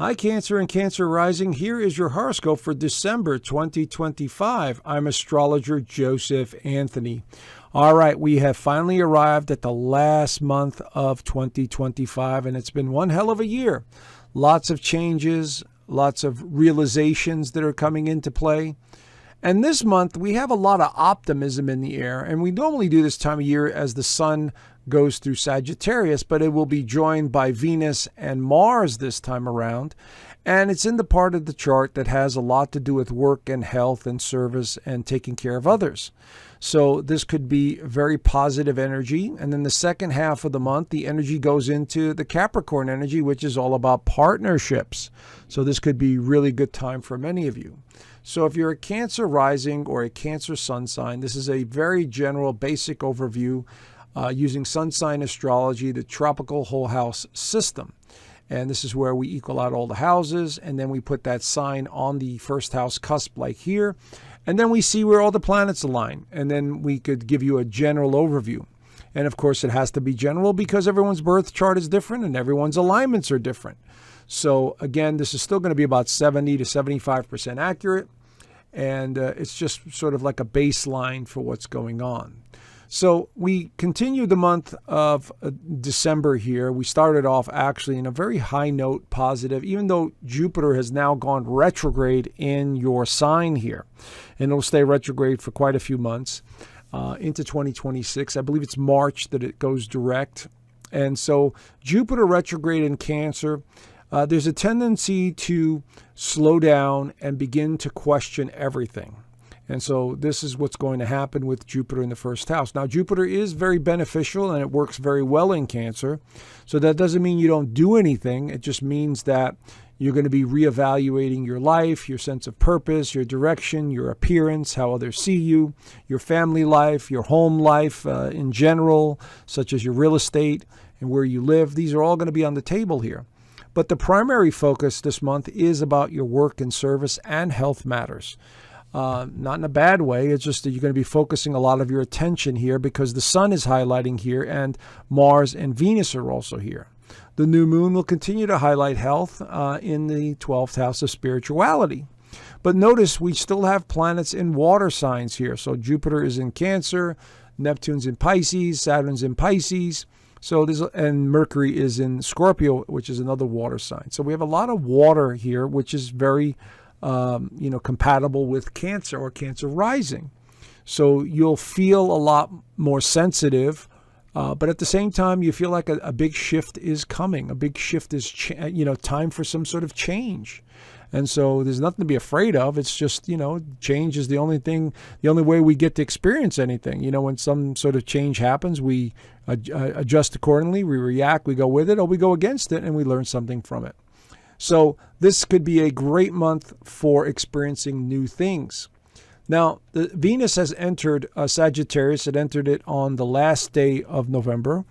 Hi, Cancer and Cancer Rising. Here is your horoscope for December 2025. I'm Astrologer Joseph Anthony. All right, we have finally arrived at the last month of 2025, and it's been one hell of a year. Lots of changes, lots of realizations that are coming into play. And this month, we have a lot of optimism in the air, and we normally do this time of year as the sun goes through Sagittarius, but it will be joined by Venus and Mars this time around. And it's in the part of the chart that has a lot to do with work and health and service and taking care of others. So this could be very positive energy. And then the second half of the month, the energy goes into the Capricorn energy, which is all about partnerships. So this could be really good time for many of you. So if you're a Cancer rising or a Cancer sun sign, this is a very general, basic overview using sun sign astrology, the tropical whole house system. And this is where we equal out all the houses, and then we put that sign on the first house cusp like here. And then we see where all the planets align. And then we could give you a general overview. And of course, it has to be general because everyone's birth chart is different and everyone's alignments are different. So again, this is still going to be about 70 to 75% accurate. And it's just sort of like a baseline for what's going on. So we continue the month of December here. We started off actually in a very high note, positive, even though Jupiter has now gone retrograde in your sign here. And it'll stay retrograde for quite a few months into 2026. I believe it's March that it goes direct. And so Jupiter retrograde in Cancer, there's a tendency to slow down and begin to question everything. And so this is what's going to happen with Jupiter in the first house. Now, Jupiter is very beneficial and it works very well in Cancer. So that doesn't mean you don't do anything. It just means that you're going to be reevaluating your life, your sense of purpose, your direction, your appearance, how others see you, your family life, your home life in general, such as your real estate and where you live. These are all going to be on the table here. But the primary focus this month is about your work and service and health matters. Not in a bad way. It's just that you're going to be focusing a lot of your attention here because the sun is highlighting here and Mars and Venus are also here. The new moon will continue to highlight health in the 12th house of spirituality. But notice we still have planets in water signs here. So Jupiter is in Cancer, Neptune's in Pisces, Saturn's in Pisces. So and Mercury is in Scorpio, which is another water sign. So we have a lot of water here, which is very compatible with Cancer or Cancer rising. So you'll feel a lot more sensitive, but at the same time, you feel like a big shift is coming. A big shift is, time for some sort of change. And so there's nothing to be afraid of. It's just, change is the only way we get to experience anything. When some sort of change happens, we adjust accordingly, we react, we go with it, or we go against it, and we learn something from it. So this could be a great month for experiencing new things. Now, the Venus has entered Sagittarius. It entered it on the last day of November.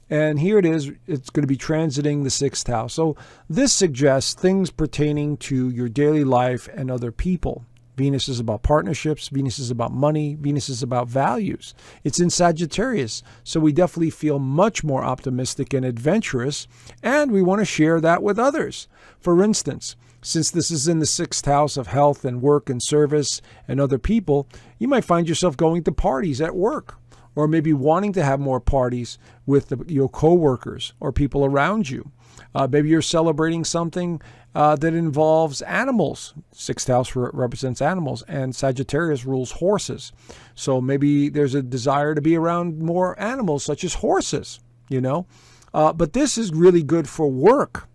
And here it is. It's going to be transiting the 6th house. So this suggests things pertaining to your daily life and other people. Venus is about partnerships. Venus is about money. Venus is about values. It's in Sagittarius. So we definitely feel much more optimistic and adventurous. And we want to share that with others. For instance, since this is in the 6th house of health and work and service and other people, you might find yourself going to parties at work, or maybe wanting to have more parties with your coworkers or people around you. Maybe you're celebrating something that involves animals. 6th house represents animals, and Sagittarius rules horses. So maybe there's a desire to be around more animals, such as horses, But this is really good for work.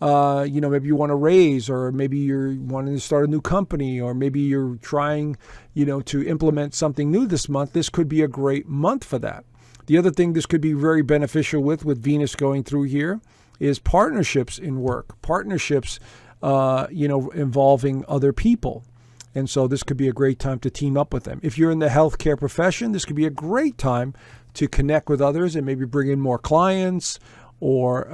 Maybe you want to raise, or maybe you're wanting to start a new company, or maybe you're trying, to implement something new this month. This could be a great month for that. The other thing this could be very beneficial with Venus going through here is partnerships in work, partnerships, involving other people. And so this could be a great time to team up with them. If you're in the healthcare profession, this could be a great time to connect with others and maybe bring in more clients, or,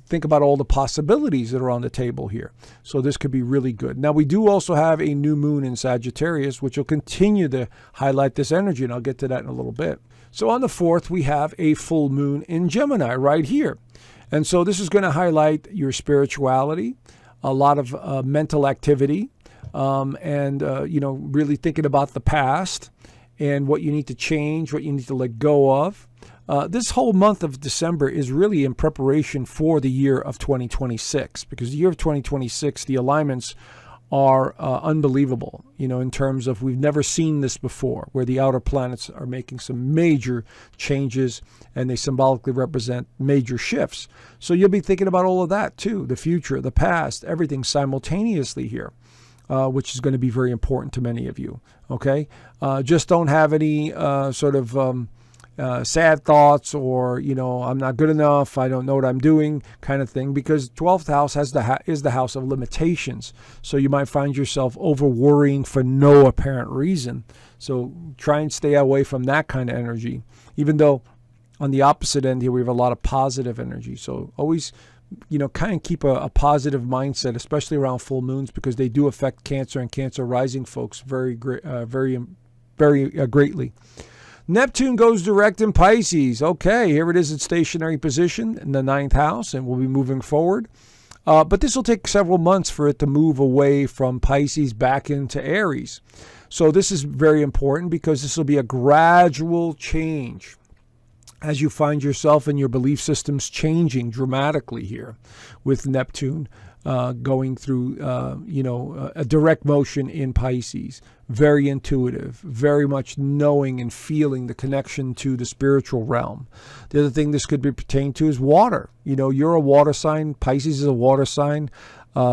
think about all the possibilities that are on the table here. So this could be really good. Now, we do also have a new moon in Sagittarius, which will continue to highlight this energy, and I'll get to that in a little bit. So on the 4th, we have a full moon in Gemini right here. And so this is going to highlight your spirituality, a lot of mental activity, and really thinking about the past and what you need to change, what you need to let go of. This whole month of December is really in preparation for the year of 2026, because the year of 2026, the alignments are unbelievable, in terms of we've never seen this before, where the outer planets are making some major changes and they symbolically represent major shifts. So you'll be thinking about all of that too, the future, the past, everything simultaneously here, which is going to be very important to many of you. Okay. Just don't have any sad thoughts or, I'm not good enough, I don't know what I'm doing kind of thing, because 12th house is the house of limitations. So you might find yourself over worrying for no apparent reason. So try and stay away from that kind of energy, even though on the opposite end here we have a lot of positive energy. So always, kind of keep a positive mindset, especially around full moons, because they do affect Cancer and Cancer rising folks very greatly. Neptune goes direct in Pisces. Okay, here it is in stationary position in the 9th house, and we'll be moving forward. But this will take several months for it to move away from Pisces back into Aries. So this is very important, because this will be a gradual change as you find yourself and your belief systems changing dramatically here with Neptune going through, a direct motion in Pisces. Very intuitive, very much knowing and feeling the connection to the spiritual realm. The other thing this could be pertained to is water. You're a water sign. Pisces is a water sign.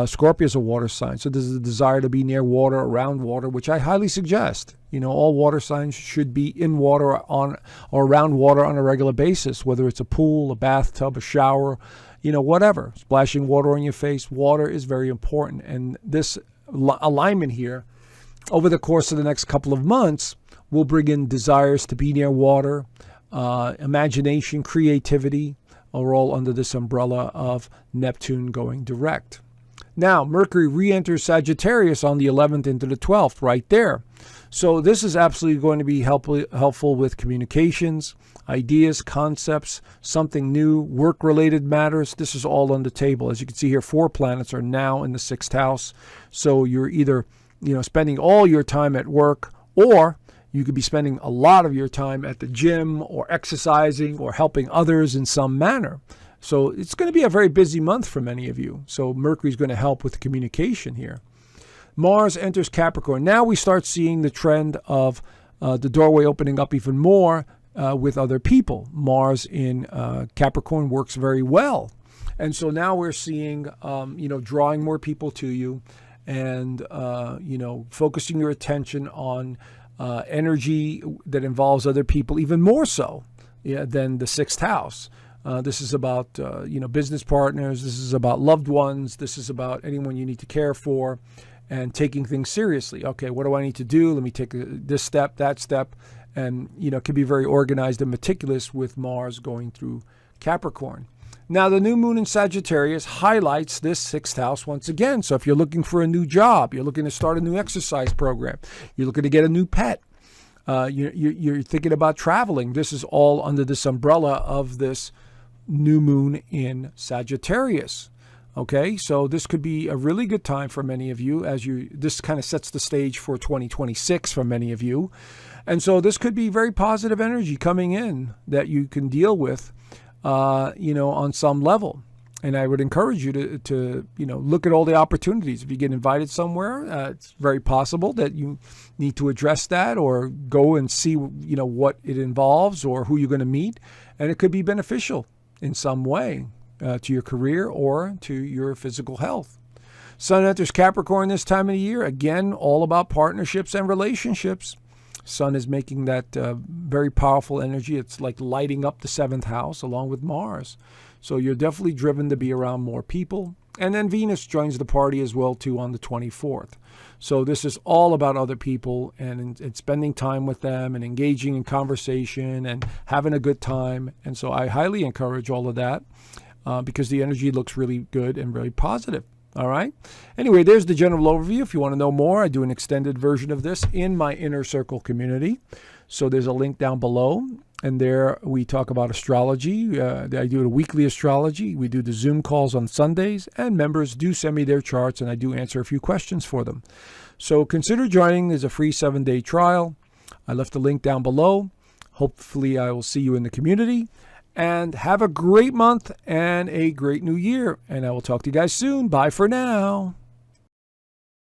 Scorpio is a water sign. So there's a desire to be near water, around water, which I highly suggest. All water signs should be in water or around water on a regular basis, whether it's a pool, a bathtub, a shower, whatever. Splashing water on your face. Water is very important. And this alignment here over the course of the next couple of months will bring in desires to be near water, imagination, creativity, are all under this umbrella of Neptune going direct. Now, Mercury re-enters Sagittarius on the 11th into the 12th, right there. So this is absolutely going to be helpful with communications, ideas, concepts, something new, work-related matters. This is all on the table. As you can see here, 4 planets are now in the 6th house. So you're either spending all your time at work, or you could be spending a lot of your time at the gym or exercising or helping others in some manner. So it's going to be a very busy month for many of you. So Mercury is going to help with communication here. Mars enters Capricorn. Now we start seeing the trend of the doorway opening up even more with other people. Mars in Capricorn works very well. And so now we're seeing, drawing more people to you and, focusing your attention on energy that involves other people even more so than the 6th house. This is about, business partners. This is about loved ones. This is about anyone you need to care for and taking things seriously. Okay, what do I need to do? Let me take this step, that step. And, it can be very organized and meticulous with Mars going through Capricorn. Now, the new moon in Sagittarius highlights this 6th house once again. So if you're looking for a new job, you're looking to start a new exercise program, you're looking to get a new pet, you're thinking about traveling, this is all under this umbrella of this new moon in Sagittarius. Okay, so this could be a really good time for many of you this kind of sets the stage for 2026 for many of you. And so this could be very positive energy coming in that you can deal with, on some level. And I would encourage you to look at all the opportunities. If you get invited somewhere, it's very possible that you need to address that or go and see, what it involves or who you're going to meet. And it could be beneficial in some way to your career or to your physical health. Sun enters Capricorn this time of the year. Again, all about partnerships and relationships. Sun is making that very powerful energy. It's like lighting up the 7th house along with Mars. So you're definitely driven to be around more people. And then Venus joins the party as well, too, on the 24th. So this is all about other people and spending time with them and engaging in conversation and having a good time. And so I highly encourage all of that because the energy looks really good and really positive. All right. Anyway, there's the general overview. If you want to know more, I do an extended version of this in my Inner Circle community. So there's a link down below. And there we talk about astrology. I do a weekly astrology. We do the Zoom calls on Sundays, and members do send me their charts, and I do answer a few questions for them. So consider joining. There's a free 7-day trial. I left the link down below. Hopefully I will see you in the community. And have a great month and a great new year. And I will talk to you guys soon. Bye for now.